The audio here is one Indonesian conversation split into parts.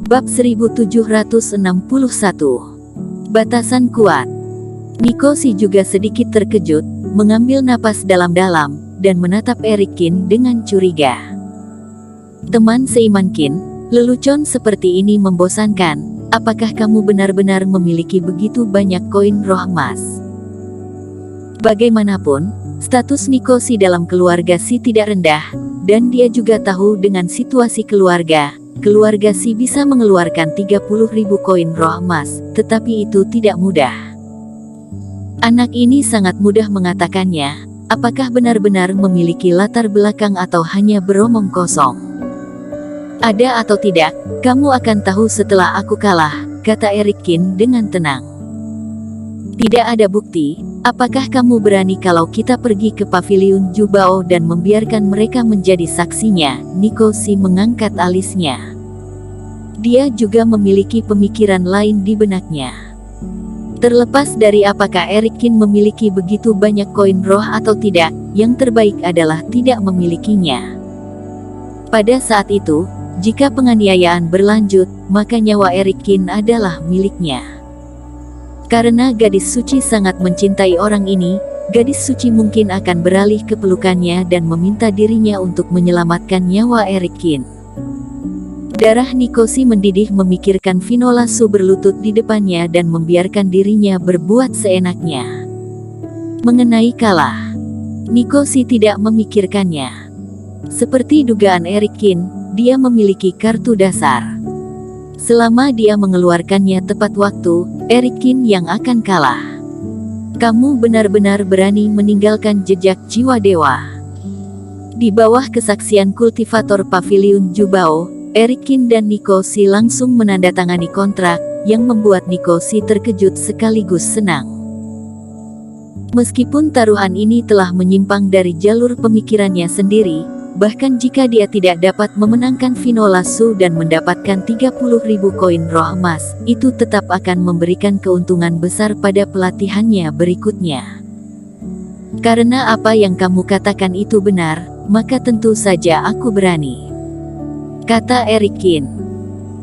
Bab 1761. Batasan kuat. Nikoshi juga sedikit terkejut, mengambil napas dalam-dalam, dan menatap Erik Kin dengan curiga. Teman seiman Kin, lelucon seperti ini membosankan. Apakah kamu benar-benar memiliki begitu banyak koin roh emas? Bagaimanapun, status Nikoshi dalam keluarga Si tidak rendah, dan dia juga tahu dengan situasi keluarga Si bisa mengeluarkan 30.000 koin roh emas, tetapi itu tidak mudah. Anak ini sangat mudah mengatakannya. Apakah benar-benar memiliki latar belakang atau hanya beromong kosong? Ada atau tidak, kamu akan tahu setelah aku kalah, kata Erik Kin dengan tenang. Tidak ada bukti. Apakah kamu berani kalau kita pergi ke paviliun Jubao dan membiarkan mereka menjadi saksinya? Nikoshi mengangkat alisnya. Dia juga memiliki pemikiran lain di benaknya. Terlepas dari apakah Erik Kin memiliki begitu banyak koin roh atau tidak, yang terbaik adalah tidak memilikinya. Pada saat itu, jika penganiayaan berlanjut, maka nyawa Erik Kin adalah miliknya. Karena gadis suci sangat mencintai orang ini, gadis suci mungkin akan beralih ke pelukannya dan meminta dirinya untuk menyelamatkan nyawa Erik Kin. Darah Nikoshi mendidih memikirkan Finola Su berlutut di depannya dan membiarkan dirinya berbuat seenaknya. Mengenai kalah, Nikoshi tidak memikirkannya. Seperti dugaan Erik Kin, dia memiliki kartu dasar. Selama dia mengeluarkannya tepat waktu, Erik Kin yang akan kalah. Kamu benar-benar berani meninggalkan jejak jiwa dewa. Di bawah kesaksian kultivator paviliun Jubao, Erik Kin dan Nikoshi langsung menandatangani kontrak, yang membuat Nikoshi terkejut sekaligus senang. Meskipun taruhan ini telah menyimpang dari jalur pemikirannya sendiri, bahkan jika dia tidak dapat memenangkan Finola Su dan mendapatkan 30.000 koin roh emas, itu tetap akan memberikan keuntungan besar pada pelatihannya berikutnya. Karena apa yang kamu katakan itu benar, maka tentu saja aku berani, kata Erik Kin.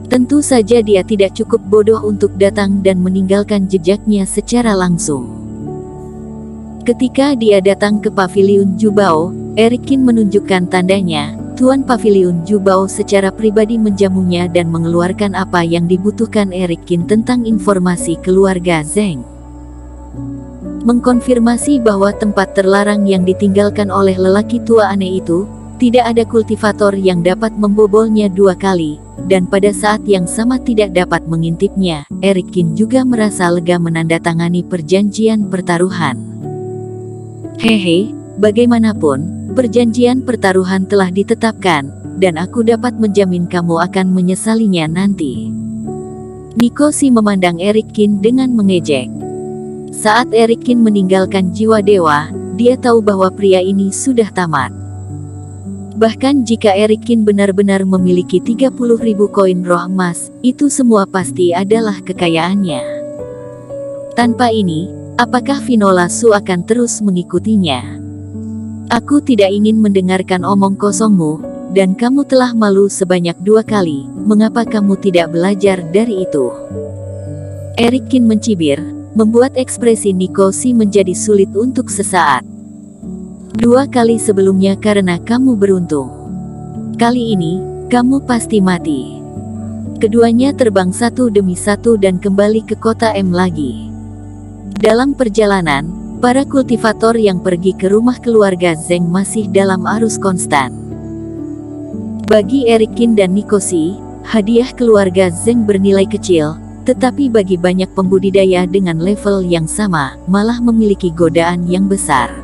Tentu saja dia tidak cukup bodoh untuk datang dan meninggalkan jejaknya secara langsung. Ketika dia datang ke paviliun Jubao, Erik Kin menunjukkan tandanya. Tuan paviliun Jubao secara pribadi menjamunya dan mengeluarkan apa yang dibutuhkan Erik Kin tentang informasi keluarga Zeng. Mengkonfirmasi bahwa tempat terlarang yang ditinggalkan oleh lelaki tua aneh itu, tidak ada kultivator yang dapat membobolnya 2 kali, dan pada saat yang sama tidak dapat mengintipnya. Erik Kin juga merasa lega menandatangani perjanjian pertaruhan. Hehe, bagaimanapun, perjanjian pertaruhan telah ditetapkan, dan aku dapat menjamin kamu akan menyesalinya nanti. Nikoshi memandang Erik Kin dengan mengejek. Saat Erik Kin meninggalkan jiwa dewa, dia tahu bahwa pria ini sudah tamat. Bahkan jika Erik Kin benar-benar memiliki 30.000 koin roh emas, itu semua pasti adalah kekayaannya. Tanpa ini, apakah Finola Su akan terus mengikutinya? Aku tidak ingin mendengarkan omong kosongmu, dan kamu telah malu sebanyak 2 kali, mengapa kamu tidak belajar dari itu? Erik Kin mencibir, membuat ekspresi Nikoshi menjadi sulit untuk sesaat. 2 kali sebelumnya karena kamu beruntung. Kali ini, kamu pasti mati. Keduanya terbang satu demi satu dan kembali ke kota M lagi. Dalam perjalanan, para kultivator yang pergi ke rumah keluarga Zeng masih dalam arus konstan. Bagi Erik Kin dan Nikoshi, hadiah keluarga Zeng bernilai kecil, tetapi bagi banyak pembudidaya dengan level yang sama, malah memiliki godaan yang besar.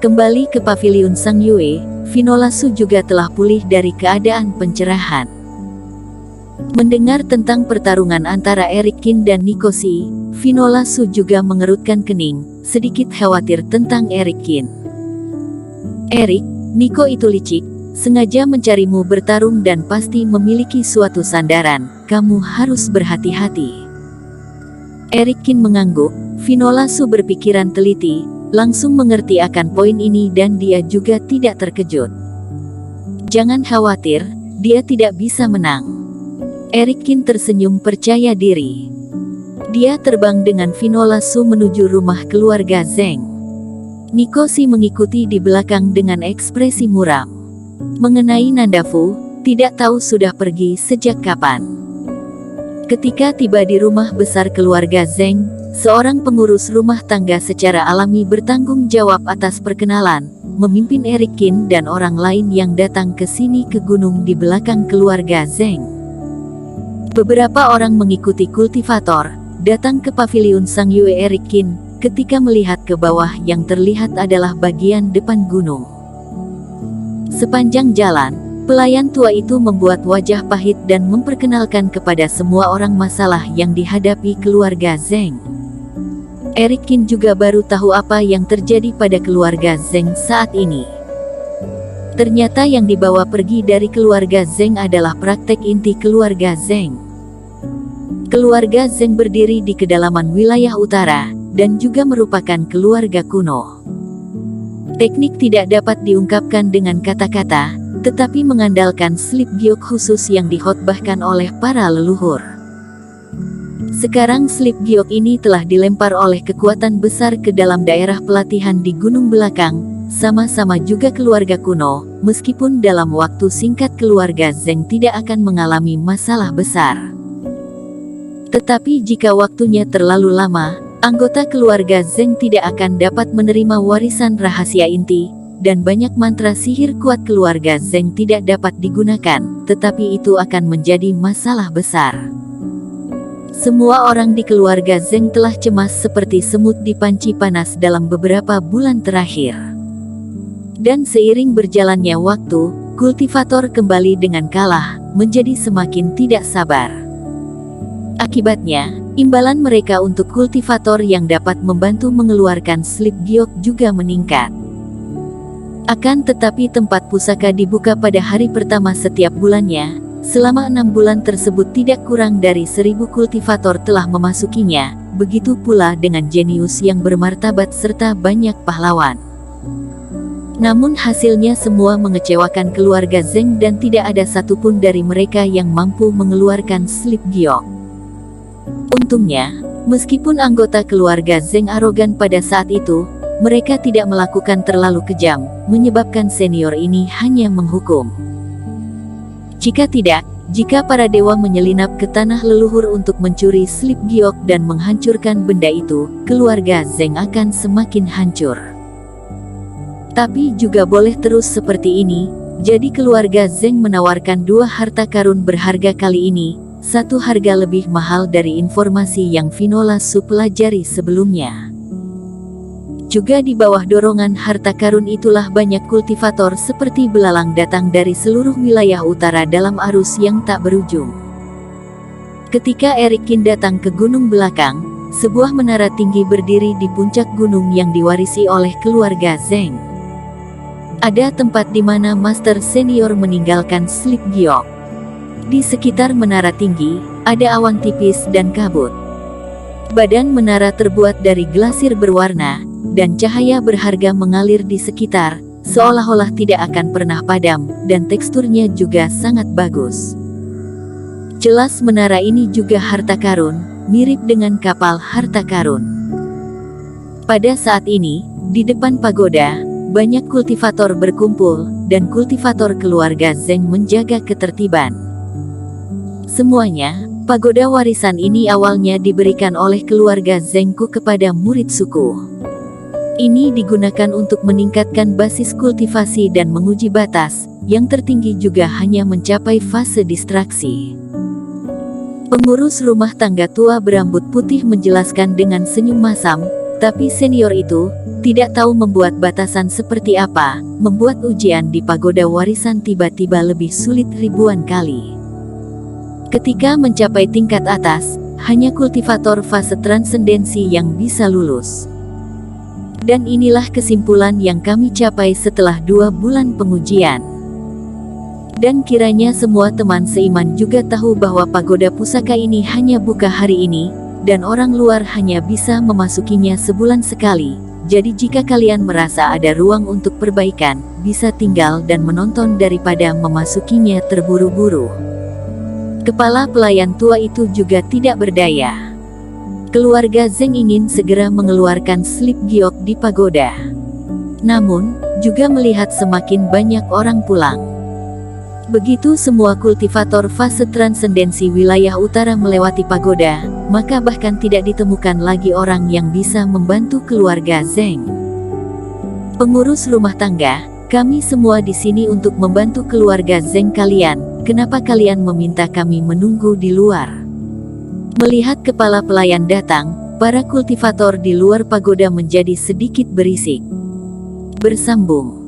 Kembali ke paviliun Sang Yue, Finola Su juga telah pulih dari keadaan pencerahan. Mendengar tentang pertarungan antara Erik Kin dan Nikoshi, Finola Su juga mengerutkan kening, sedikit khawatir tentang Erik Kin. Erik, Niko itu licik, sengaja mencarimu bertarung dan pasti memiliki suatu sandaran, kamu harus berhati-hati. Erik Kin mengangguk. Finola Su berpikiran teliti, langsung mengerti akan poin ini dan dia juga tidak terkejut. Jangan khawatir, dia tidak bisa menang. Eric Kin tersenyum percaya diri. Dia terbang dengan Vinola Su menuju rumah keluarga Zeng. Nico Si mengikuti di belakang dengan ekspresi muram. Mengenai Nandafu, tidak tahu sudah pergi sejak kapan. Ketika tiba di rumah besar keluarga Zeng, seorang pengurus rumah tangga secara alami bertanggung jawab atas perkenalan, memimpin Eric Kin dan orang lain yang datang ke sini ke gunung di belakang keluarga Zeng. Beberapa orang mengikuti kultivator, datang ke paviliun Sang Yue Eric Kin, ketika melihat ke bawah yang terlihat adalah bagian depan gunung. Sepanjang jalan, pelayan tua itu membuat wajah pahit dan memperkenalkan kepada semua orang masalah yang dihadapi keluarga Zeng. Eric Kin juga baru tahu apa yang terjadi pada keluarga Zeng saat ini. Ternyata yang dibawa pergi dari keluarga Zeng adalah praktek inti keluarga Zeng. Keluarga Zeng berdiri di kedalaman wilayah utara, dan juga merupakan keluarga kuno. Teknik tidak dapat diungkapkan dengan kata-kata, tetapi mengandalkan slip giok khusus yang dikhotbahkan oleh para leluhur. Sekarang slip giok ini telah dilempar oleh kekuatan besar ke dalam daerah pelatihan di gunung belakang, sama-sama juga keluarga kuno, meskipun dalam waktu singkat keluarga Zeng tidak akan mengalami masalah besar. Tetapi jika waktunya terlalu lama, anggota keluarga Zeng tidak akan dapat menerima warisan rahasia inti, dan banyak mantra sihir kuat keluarga Zeng tidak dapat digunakan, tetapi itu akan menjadi masalah besar. Semua orang di keluarga Zeng telah cemas seperti semut di panci panas dalam beberapa bulan terakhir. Dan seiring berjalannya waktu, kultivator kembali dengan kalah, menjadi semakin tidak sabar. Akibatnya, imbalan mereka untuk kultivator yang dapat membantu mengeluarkan slip giok juga meningkat. Akan tetapi tempat pusaka dibuka pada hari pertama setiap bulannya. Selama 6 bulan tersebut tidak kurang dari 1000 kultivator telah memasukinya, begitu pula dengan jenius yang bermartabat serta banyak pahlawan. Namun hasilnya semua mengecewakan keluarga Zeng dan tidak ada satupun dari mereka yang mampu mengeluarkan slip giok. Untungnya, meskipun anggota keluarga Zeng arogan pada saat itu, mereka tidak melakukan terlalu kejam, menyebabkan senior ini hanya menghukum. Jika tidak, jika para dewa menyelinap ke tanah leluhur untuk mencuri slip giok dan menghancurkan benda itu, keluarga Zeng akan semakin hancur. Tapi juga boleh terus seperti ini, jadi keluarga Zeng menawarkan 2 harta karun berharga kali ini, satu harga lebih mahal dari informasi yang Vinola Su pelajari sebelumnya. Juga di bawah dorongan harta karun itulah banyak kultivator seperti belalang datang dari seluruh wilayah utara dalam arus yang tak berujung. Ketika Eric Kin datang ke gunung belakang, sebuah menara tinggi berdiri di puncak gunung yang diwarisi oleh keluarga Zeng. Ada tempat di mana master senior meninggalkan slip giok. Di sekitar menara tinggi, ada awan tipis dan kabut. Badan menara terbuat dari glasir berwarna, dan cahaya berharga mengalir di sekitar, seolah-olah tidak akan pernah padam, dan teksturnya juga sangat bagus. Jelas menara ini juga harta karun, mirip dengan kapal harta karun. Pada saat ini, di depan pagoda, banyak kultivator berkumpul, dan kultivator keluarga Zeng menjaga ketertiban. Semuanya, pagoda warisan ini awalnya diberikan oleh keluarga Zengku kepada murid suku. Ini digunakan untuk meningkatkan basis kultivasi dan menguji batas, yang tertinggi juga hanya mencapai fase distraksi. Pengurus rumah tangga tua berambut putih menjelaskan dengan senyum masam, tapi senior itu tidak tahu membuat batasan seperti apa, membuat ujian di pagoda warisan tiba-tiba lebih sulit ribuan kali. Ketika mencapai tingkat atas, hanya kultivator fase transendensi yang bisa lulus. Dan inilah kesimpulan yang kami capai setelah 2 bulan pengujian. Dan kiranya semua teman seiman juga tahu bahwa pagoda pusaka ini hanya buka hari ini, dan orang luar hanya bisa memasukinya sebulan sekali. Jadi jika kalian merasa ada ruang untuk perbaikan, bisa tinggal dan menonton daripada memasukinya terburu-buru. Kepala pelayan tua itu juga tidak berdaya. Keluarga Zeng ingin segera mengeluarkan slip giok di pagoda. Namun, juga melihat semakin banyak orang pulang. Begitu semua kultivator fase transendensi wilayah utara melewati pagoda, maka bahkan tidak ditemukan lagi orang yang bisa membantu keluarga Zeng. Pengurus rumah tangga, kami semua di sini untuk membantu keluarga Zeng kalian. Kenapa kalian meminta kami menunggu di luar? Melihat kepala pelayan datang, para kultivator di luar pagoda menjadi sedikit berisik. Bersambung.